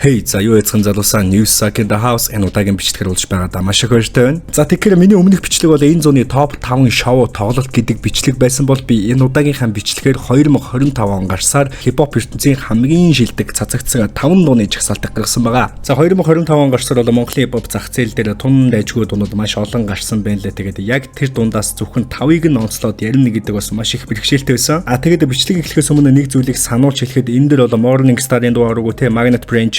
Hey, за юу яцхан залуусаа News Suck in the House энэ удаагийн бичлэгээр уулзж байгаадаа маш их баяртай байна. За тэгэхээр миний өмнөх бичлэг бол энэ зууны топ 5 шоу тоглолт гэдэг бичлэг байсан бол би энэ удаагийнхаа бичлэгээр 2025 он гарсаар хипхоп ертөнцийн хамгийн шилдэг цацагдсан 5 дууны жагсаалтыг гаргасан байгаа. За 2025 он гарсаар бол Монголын хипхоп зах зээл дээр тун дайжгүй дуунууд маш олон гарсан байна лээ. Тэгээд яг тэр дундаас зөвхөн 5-ыг нь онцлоод ярина гэдэг бас маш их бэрхшээлтэй байсан. Тэгээд бичлэг эхлэхээс өмнө нэг зүйлийг сануулж хэлэхэд энэ дээр бол Morning Star-ын дуу ороогүй те Magnet Brain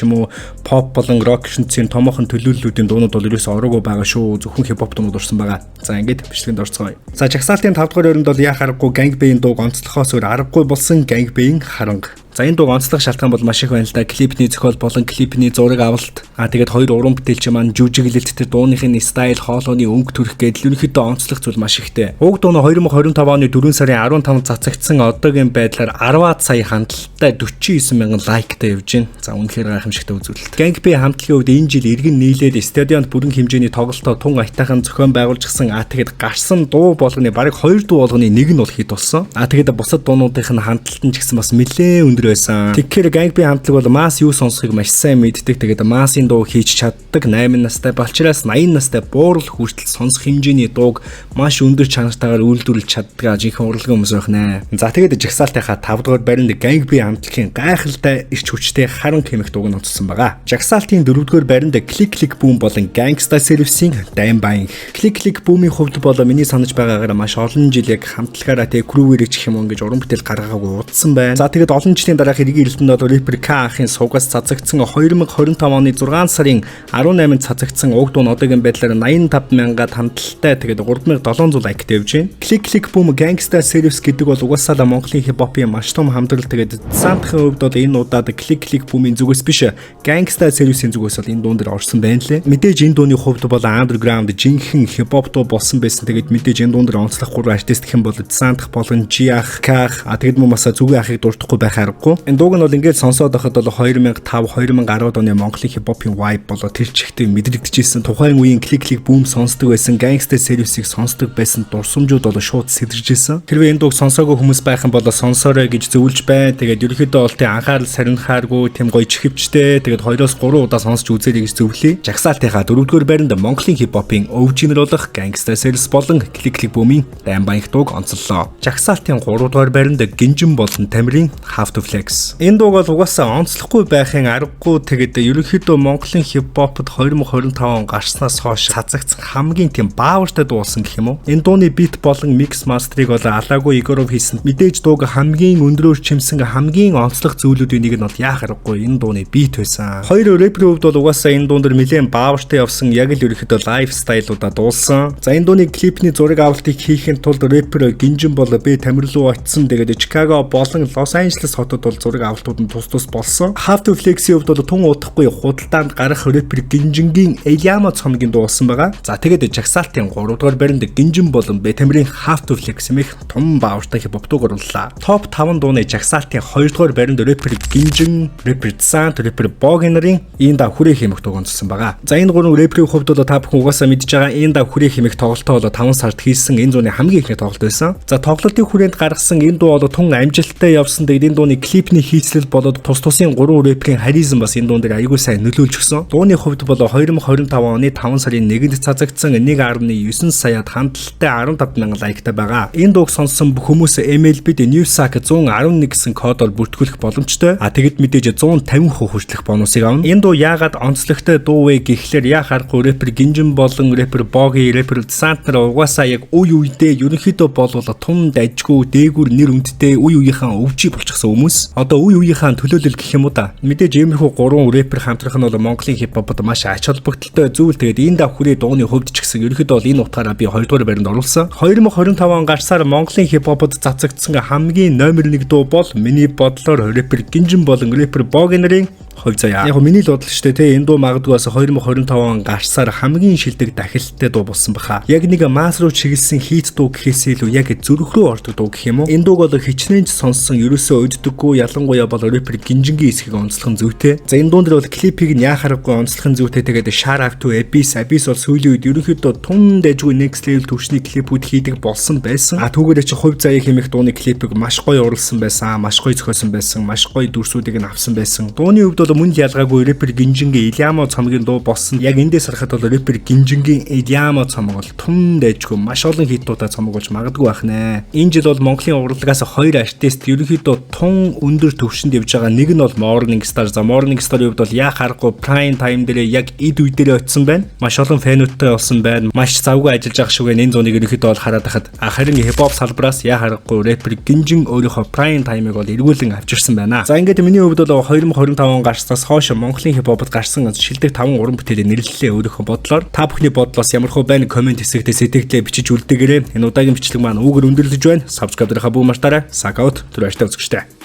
pop болон rock шинцийн томоохон төлөөллүүдийн дуунууд бол ерөөсөө ороогүй байгаа шүү. Зөвхөн хипхоп дуунууд орсон байгаа. За ингээд бичлэгэнд орцгоё. За жагсаалтын 5 дугаар өрөнд бол яах аргагүй Gangbang дууг онцлохоос өөр аргагүй болсон Gangbang харанга. За энэ дуу онцлог шалтгаан бол маш их байна л да. Клипний зохиол болон клипний зураг авалт. Тэгээд хоёр уран бүтээлч маань жүжиглэлт тэр дууныхын стайл, хоолойны өнгө төрх гэдэл ерөнхийдөө онцлог зүйл маш ихтэй. Уг дуу нь 2025 оны 4 сарын 15 цацагдсан одоогийн байдлаар 10 сая хандлттай 49 мянган лайктай явж байна. За үнэхээр гайхамшигтай үзүүлэлт. Gangbang хамтлагийн хувьд энэ жил иргэн нийлээд стадионд бүрэн хэмжээний тоглолтоо тун аятайхан зохион байгуулжсэн. Тэгээд гарсан дуу болгоны бараг 2 дуу болгоны нэг нь бол хит болсон. Тэгээд бусад дуунуудын хандлтан ч гэсэн бас нэлээд өндөр байсан. Тэгэхээр Gangbang хамтлаг бол Mass юу сонсохыг маш сайн мэддэг. Тэгээд Mass-ийн дуу хийж чаддаг 8 настай болчраас 80 настай буурал хүртэл сонсох хэмжээний дууг маш өндөр чанартайгаар үйлдвэрлэж чаддаг жинхэнэ урлагийн хүмүүс байна. За тэгээд жагсаалтынхаа 5 дугаар баримт Gangbang хамтлагийн гайхалтай ирч хүчтэй харан хэмэх дууг нь онцлсон байгаа. Жагсаалтын 4 дугаар баримт Click Click Boom болон Gangsta Service-ийн Gangbang. Click Click Boom-ийн хувьд бол миний санаж байгаагаар маш олон жил яг хамтлагаараа тэг crew-ээр гэх юм ингэж уран бүтээл гаргаагүй удсан байна. За тэгээд олон жилийн дараах эргийн эрдэнэд Rapper K ахын сувгаас цацагдсан 2025 оны 6 сарын 18-нд цацагдсан уг дуу одоогийн байдлаар 85 мянгаад хандлттай тэгээд 3700 лайктай явж байна. Click Click Boom Gangsta Service гэдэг бол угаасаа Монголын хипхопын маш том хамтрал. Тэгээд самтхын хувьд бол энэ удаад Click Click Boom-ийн зүгээс биш Gangsta Service-ийн зүгээс бол энэ дуун дээр орсон байна лээ. Мэдээж энэ дууны хувьд бол underground жинхэнэ хипхоп дуу болсон байсан. Тэгээд мэдээж энэ дуун дээр онцлох 3 артист гэх юм бол Самтх болон Jiach K тэгээд мөн бас зүгийн ахыг дуртахгүй байх аргагүй. Энэ дууг нь бол ингээд сонсоод байхад бол 2005 2010 оны Монголын хипхопын vibe болоо тэр чигтээ мэдрэгдэжсэн. Тухайн үеийн Click Click Boom сонсдог байсан, Gangsta Service-ийг сонсдог байсан дурсамжууд бол шууд сэтэржсэн. Хэрвээ энэ дууг сонсоогүй хүмүүс байх юм бол сонсоорой гэж зөвлөж байна. Тэгээд ерөнхийдөө бол тийм анхаарал сарнихааргүй тийм гоё чихвчтэй. Тэгээд 2-3 удаа сонсч үзээрэй гэж зөвлөе. Жагсаалтынхаа 4-р байранд Монголын хипхопын өвчнөр болох Gangsta Service болон Click Click Boom-ийн Gangbang дууг онцоллоо. Жагсаалтын 3-р байранд Гинжин болон Тамирын Have to Flex. Энэ дууг бол угаасаа онцлохгүй байхын аргагүй. Тэгээд ерөнхийдөө Монголын хипхопод 2025 он гарснаас хойш цацагдсан хамгийн тийм баавартай дуулсан гэх юм уу. Энэ дууны бит болон микс мастерыг бол Алаагүй Игоров хийсэн. Мэдээж дууг хамгийн өндрөөр чимсэн хамгийн онцлог зүйлүүдийн нэг нь бол яах аргагүй энэ дууны бит байсан. Хоёр рэперийн хувьд бол угаасаа энэ дуун дээр нэлээд баавартай явсан. Яг л ерөнхийдөө лайфстайлуудаа дуулсан. За энэ дууны клипний зураг авалтыг хийхэд тулд рэпер Гинжин бол би Тамир руу очсон. Тэгээд Чикаго болон Лос Анжелес хотод бол зураг авалтууд нь тус болсон. Have to Flex-ийн хувьд бол тун удахгүй худалдаанд гарах рэпер Гинжингийн Eliamo цомгийн дуулсан байгаа. За тэгээд жагсаалтын 3 дугаар баримт Гинжин болон Тамирын Have to Flex мэх том баавартай хипхоп дууг орууллаа. Топ 5 дууны жагсаалтын 2 дугаар баримт рэпер Гинжин, рэпер Sant, рэпер Bogi нарын Инда хүрээ хэмэх дууг онцлсон байгаа. За энэ гурван рэперийн хувьд бол та бүхэн угаасаа мэдж байгаа Инда хүрээ хэмэх тоглолтоо бол 5 сард хийсэн энэ зууны хамгийн ихний тоглолт байсан. За тоглолтын хүрээнд гаргасан энэ дуу бол тун амжилттай явсан. Тэгээд энэ дууны клипний хийцлэл болоод тус тусын 3 рэперийн харизм бас энэ дуун дээр аягүй сайн нөлөөлж өгсөн. Дууны хувьд бол 2025 оны 5 сарын 1-нд цацагдсан 1.9 саяд хандлттай 15 мянган лайктай байгаа. Энэ дууг сонссон бүх хүмүүс MLB-д News Suck 111 гэсэн кодоор бүртгүүлэх боломжтой. Тэгэд мэдээж 150% хүртэлх бонусыг авна. Энэ дуу яагаад онцлогтой дуу вэ гэхлээр яах аргагүй рэпер Гинжин болон рэпер Bogi, рэпер Sant нар угаасаа яг үе үедээ ерөнхийдөө бол тун дайжгүй дээгүр нэр үндтэй үе үеийнхаа өвчий болчихсон хүмүүс. Одоо үе үеийнхаа төлөөлөл гэх юм уу да. Мэдээж иймэрхүү 3 рэпер хамтрах нь бол Монголын хипхопод маш ач холбогдолтой зүйл. Тэгээд энэ давхрын дууны хувьд ч гэсэн ерөнхийдөө бол энэ утгаараа би 2 дугаар баримт оруулсан. 2025 он гарсаар Монголын хипхопод цацагдсан хамгийн номер 1 дуу бол миний бодлоор рэпер Гинжин болон рэпер Bogi нарын хувь заяа. Яг миний л бодлоо шүү дээ. Энэ дуу магадгүйс 2025 он гарсаар хамгийн шилдэг дахилттай дуу болсон баха. Яг нэг масс руу чиглэсэн хит дуу гэхээс илүү яг зүрх рүү ордог дуу гэх юм уу. Энэ дууг бол хичнээн ч сонссон ерөөсөө өддөггүй. Ялангуяа бол рэпер Гинжингийн эсхийг онцлох нь зүйтэй. За энэ дуун дээр бол клипийг нь яах аргагүй онцлох нь зүйтэй. Тэгээд Shout Out to Abyss бол сүүлийн үед ерөнхийдөө тун дэжгүй next level төвчний клипүүд хийдэг болсон байсан. Түүгээр чи хувь заяа хэмэх дууны клипийг маш гоё уралсан байсан. Маш гоё зохиосон байсан. Маш гоё дүрсүүдийг нь авсан байсан. Дууны хувьд бол мөн ялгаагүй рэпер Гинжингийн Илиамо цомгийн дуу болсон. Яг эндээс харахад бол рэпер Гинжингийн Илиамо цомог бол түн дэжгүй маш олон хитуудаа цомогулж магадгүй байх нэ. Энэ жил бол Монголын урлагаас 2 артист ерөнхийдөө тун өндөр төвшөнд явж байгаа. Нэг нь бол Morning Star. За Morning Star-ийн хувьд бол яа харахгүй prime time дээрээ яг эд үе дээрээ очсон байна. Маш олон фэнүүдтэй болсон байна. Маш завгүй ажиллаж байгаа шиг энэ зуныг ерөнхийдөө бол хараад хахад харин хипхоп салбараас яа харахгүй рэпер Гинжин өөрийнхөө prime time-ыг бол эргүүлэн авчирсан байна. За ингээд миний хувьд бол 2025 он гарснаас хойш Монголын хипхопод гарсан шилдэг 5 уран бүтээлийг нэрлэлээ өөрийнхөө бодлоор. Та бүхний бодлоос ямархуу байна комент хэсэгтээ сэтгэлдээ бичиж үлдээгээрэй. Энэ удаагийн бичлэг маань үүгээр өндөрлөж байна. Subscribe-аараа бүү мартаарай. Сакаут түр аштай үзэгчтэй.